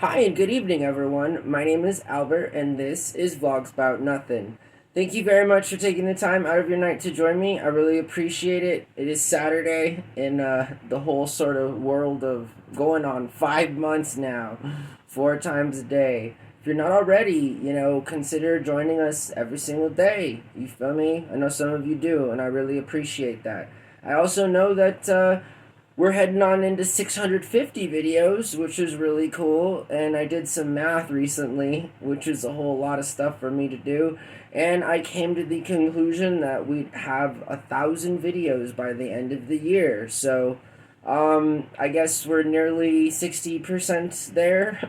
Hi and good evening, everyone. My name is Albert, and this is VlogsBoutNothin. Thank you very much for taking the time out of your night to join me. I really appreciate it. It is Saturday in the whole sort of world of going on 5 months now, 4 times a day. If you're not already, consider joining us every single day. You feel me? I know some of you do, and I really appreciate that. I also know that we're heading on into 650 videos, which is really cool. And I did some math recently, which is a whole lot of stuff for me to do. And I came to the conclusion that we'd have 1,000 videos by the end of the year. So, I guess we're nearly 60% there.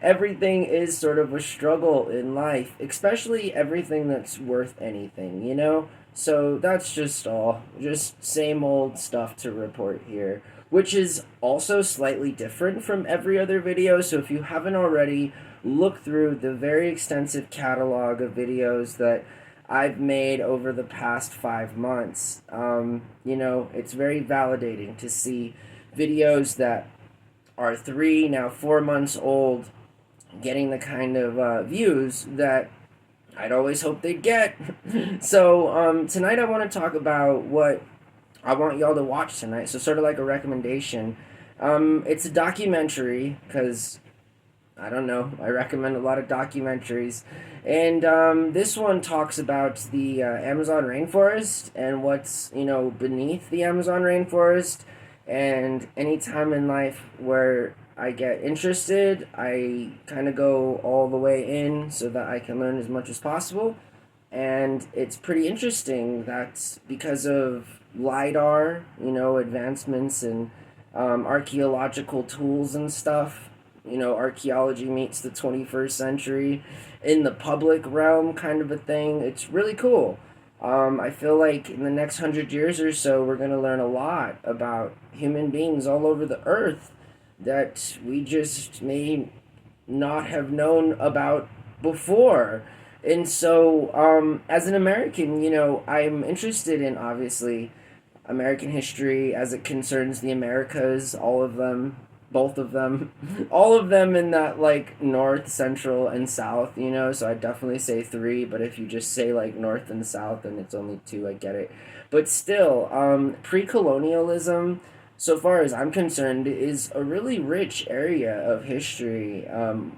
Everything is sort of a struggle in life, especially everything that's worth anything. So that's just all. Just same old stuff to report here, which is also slightly different from every other video. So if you haven't already, look through the very extensive catalog of videos that I've made over the past 5 months. It's very validating to see videos that are 4 months old getting the kind of views that I'd always hoped they'd get. So tonight I want to talk about what I want y'all to watch tonight. So sort of like a recommendation. It's a documentary because I don't know. I recommend a lot of documentaries, and this one talks about the Amazon rainforest and what's beneath the Amazon rainforest. And any time in life where I get interested, I kind of go all the way in so that I can learn as much as possible. And it's pretty interesting that because of LiDAR, advancements in archaeological tools and stuff, archaeology meets the 21st century in the public realm kind of a thing. It's really cool. I feel like in the next 100 years or so, we're going to learn a lot about human beings all over the earth that we just may not have known about before. And so, as an American, I'm interested in obviously American history as it concerns the Americas, all of them, both of them, all of them in that like north, central, and south. So I definitely say three, but if you just say like north and south, then it's only two. I get it, but still, pre-colonialism, so far as I'm concerned, is a really rich area of history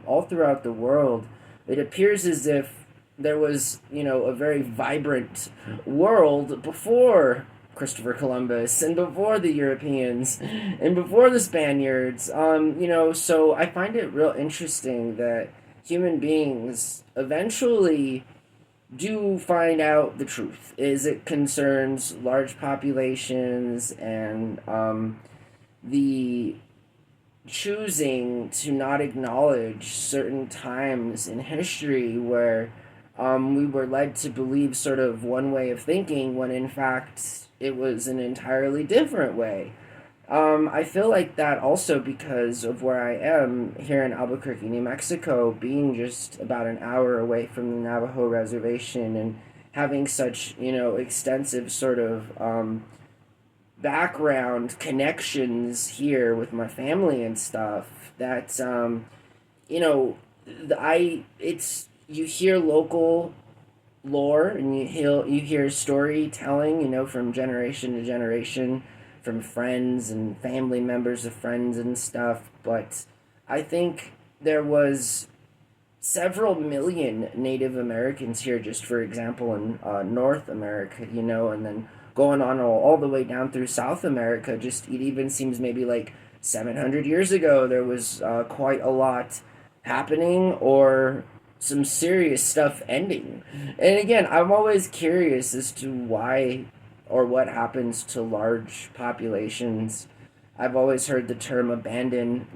all throughout the world. It appears as if there was, a very vibrant world before Christopher Columbus and before the Europeans and before the Spaniards. So I find it real interesting that human beings eventually do find out the truth as it concerns large populations and the choosing to not acknowledge certain times in history where we were led to believe sort of one way of thinking when in fact it was an entirely different way. I feel like that also because of where I am here in Albuquerque, New Mexico, being just about an hour away from the Navajo reservation and having such, extensive sort of background connections here with my family and stuff that, you know, you hear local lore and you hear storytelling, from generation to generation, from friends and family members of friends and stuff. But I think there was several million Native Americans here, just for example, in North America, and then going on all the way down through South America. Just it even seems maybe like 700 years ago there was quite a lot happening or some serious stuff ending. And again, I'm always curious as to why or what happens to large populations. I've always heard the term abandon,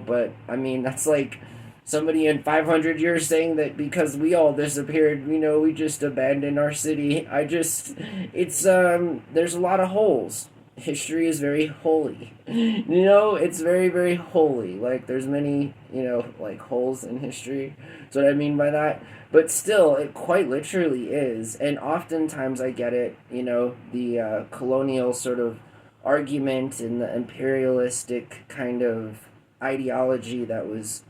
but I mean, that's like somebody in 500 years saying that because we all disappeared, we just abandoned our city. There's a lot of holes. History is very holy. It's very, very holy. Like, there's many, like holes in history. That's what I mean by that. But still, it quite literally is. And oftentimes I get it, the colonial sort of argument and the imperialistic kind of ideology that was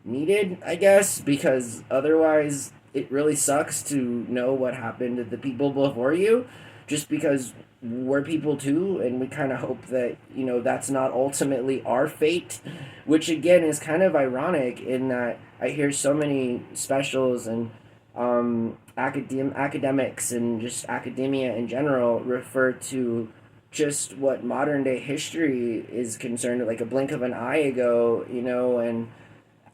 needed, I guess, because otherwise it really sucks to know what happened to the people before you, just because we're people too, and we kind of hope that, that's not ultimately our fate, which again is kind of ironic in that I hear so many specials and academics and just academia in general refer to just what modern day history is concerned, like a blink of an eye ago, and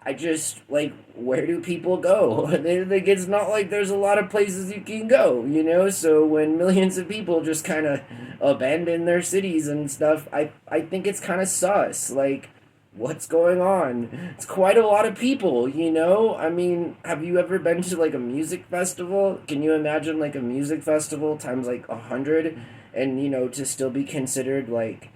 I just like, where do people go? Like, it's not like there's a lot of places you can go, So when millions of people just kind of abandon their cities and stuff, I think it's kind of sus. Like, what's going on? It's quite a lot of people. I mean, have you ever been to like a music festival? Can you imagine like a music festival times like 100, and to still be considered like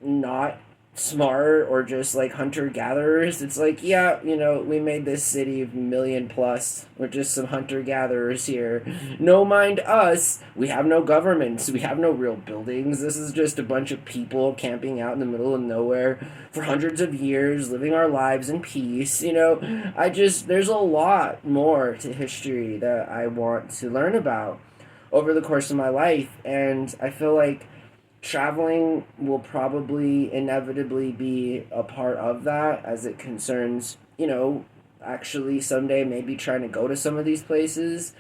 not smart or just like hunter gatherers? It's like, yeah, we made this city million plus. We're just some hunter gatherers here. No, mind us. We have no governments. We have no real buildings. This is just a bunch of people camping out in the middle of nowhere for hundreds of years, living our lives in peace. There's a lot more to history that I want to learn about over the course of my life, and I feel like traveling will probably inevitably be a part of that, as it concerns, actually someday maybe trying to go to some of these places.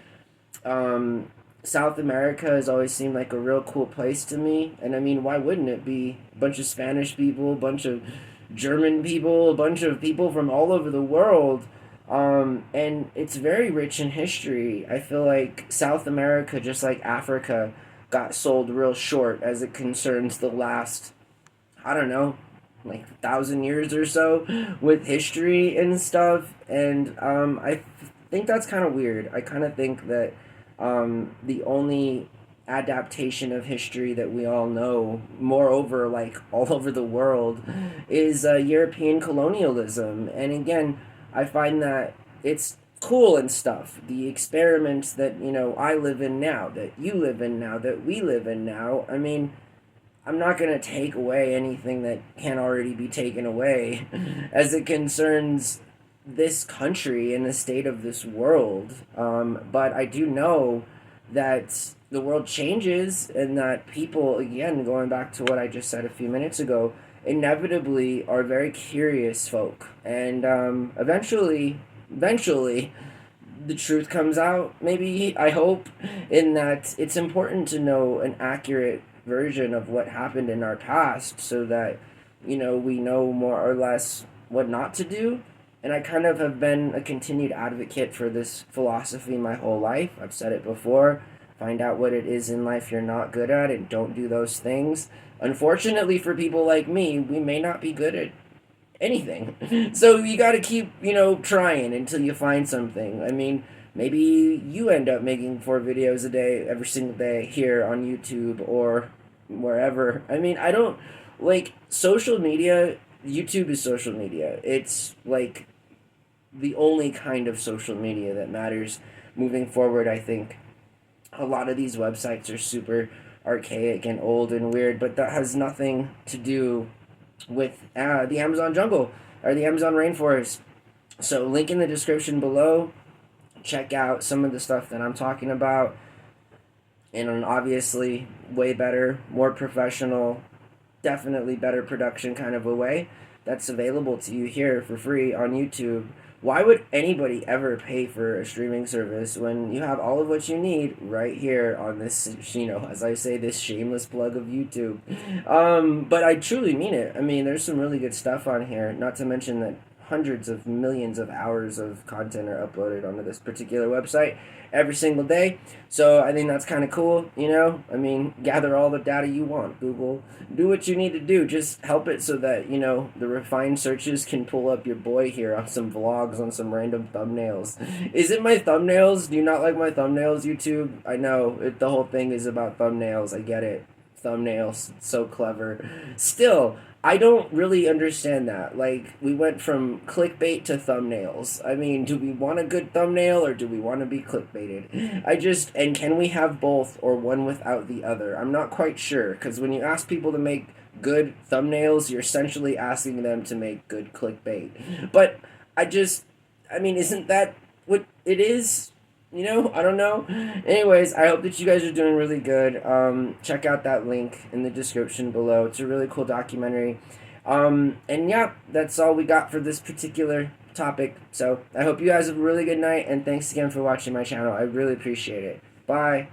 South America has always seemed like a real cool place to me, and I mean, why wouldn't it be? A bunch of Spanish people, a bunch of German people, a bunch of people from all over the world. And it's very rich in history. I feel like South America, just like Africa, got sold real short as it concerns the last, I don't know, like 1,000 years or so with history and stuff. And I think that's kind of weird. I kind of think that the only adaptation of history that we all know, moreover, like all over the world, is European colonialism. And again, I find that it's cool and stuff. The experiments that, I live in now, that you live in now, that we live in now. I mean, I'm not going to take away anything that can't already be taken away as it concerns this country and the state of this world. But I do know that the world changes, and that people, again, going back to what I just said a few minutes ago, inevitably are very curious folk. And eventually, the truth comes out, maybe, I hope, in that it's important to know an accurate version of what happened in our past, so that, we know more or less what not to do. And I kind of have been a continued advocate for this philosophy my whole life. I've said it before. Find out what it is in life you're not good at and don't do those things. Unfortunately for people like me, we may not be good at anything. So you got to keep, trying until you find something. I mean, maybe you end up making 4 videos a day, every single day, here on YouTube or wherever. I mean, I don't, like, social media, YouTube is social media. It's, like, the only kind of social media that matters moving forward, I think. A lot of these websites are super archaic and old and weird, but that has nothing to do with the Amazon jungle or the Amazon rainforest. So link in the description below. Check out some of the stuff that I'm talking about in an obviously way better, more professional, definitely better production kind of a way that's available to you here for free on YouTube. Why would anybody ever pay for a streaming service when you have all of what you need right here on this, as I say, this shameless plug of YouTube? But I truly mean it. I mean, there's some really good stuff on here, not to mention that hundreds of millions of hours of content are uploaded onto this particular website every single day. So I think that's kind of cool, I mean, gather all the data you want, Google. Do what you need to do. Just help it so that, the refined searches can pull up your boy here on some vlogs, on some random thumbnails. Is it my thumbnails? Do you not like my thumbnails, YouTube? I know, the whole thing is about thumbnails. I get it. Thumbnails. So clever. Still, I don't really understand that. Like, we went from clickbait to thumbnails. I mean, do we want a good thumbnail or do we want to be clickbaited? And can we have both or one without the other? I'm not quite sure, because when you ask people to make good thumbnails, you're essentially asking them to make good clickbait. But I mean, isn't that what it is? You know, I don't know. Anyways, I hope that you guys are doing really good. Check out that link in the description below. It's a really cool documentary. And yeah, that's all we got for this particular topic. So I hope you guys have a really good night, and thanks again for watching my channel. I really appreciate it. Bye.